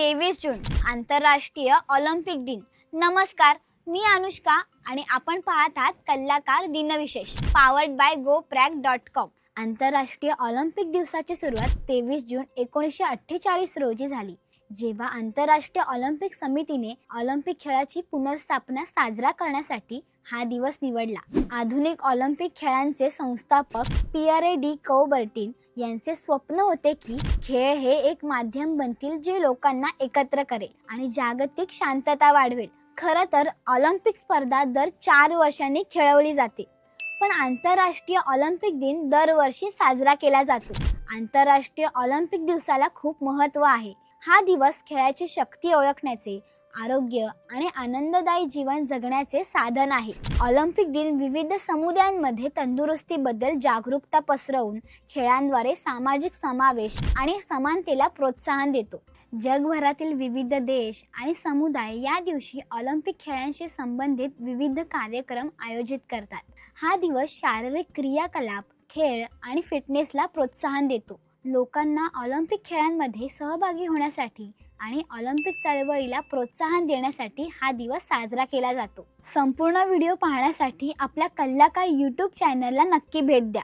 23 जून आंतरराष्ट्रीय ऑलिम्पिक दिन। नमस्कार, मी अनुष्का आणि आपण पाहत आहात कलाकार दिनविशेष पावर्ड बाय goprag.com। आंतरराष्ट्रीय ऑलिम्पिक दिवसाची सुरुवात 23 जून 1948 रोजी झाली, जेव्हा आंतरराष्ट्रीय ऑलिम्पिक समितीने ऑलिम्पिक खेळाची पुनर्स्थापना साजरा करण्यासाठी हा दिवस निवडला। आधुनिक ऑलिम्पिक खेळांचे संस्थापक पियरे डी कौबर्टिन यांचे स्वप्न होते की खेळ हे एक माध्यम बनतील जे लोकांना एकत्र करेल आणि जागतिक शांतता वाढवेल। खरं तर ऑलिम्पिक स्पर्धा दर 4 वर्षांनी खेळवली जाते, पण आंतरराष्ट्रीय ऑलिम्पिक दिन दरवर्षी साजरा केला जातो। आंतरराष्ट्रीय ऑलिम्पिक दिवसाला खूप महत्त्व आहे। हा दिवस खेळाची शक्ती ओळखण्याचे, आरोग्य आणि आनंददायी जीवन जगण्याचे साधन आहे। ऑलिम्पिक दिन विविध समुदायांमध्ये तंदुरुस्तीबद्दल जागरूकता पसरवून खेळांद्वारे सामाजिक समावेश आणि समानतेला प्रोत्साहन देतो। जगभरातील विविध देश आणि समुदाय या दिवशी ऑलिम्पिक खेळांशी संबंधित विविध कार्यक्रम आयोजित करतात। हा दिवस शारीरिक क्रियाकलाप, खेळ आणि फिटनेसला प्रोत्साहन देतो। लोकांना ऑलिम्पिक खेळांमध्ये सहभागी होण्यासाठी आणि ऑलिम्पिक चळवळीला प्रोत्साहन देण्यासाठी हा दिवस साजरा केला जातो। संपूर्ण व्हिडिओ पाहण्यासाठी आपल्या कलाकार YouTube चॅनलला नक्की भेट द्या।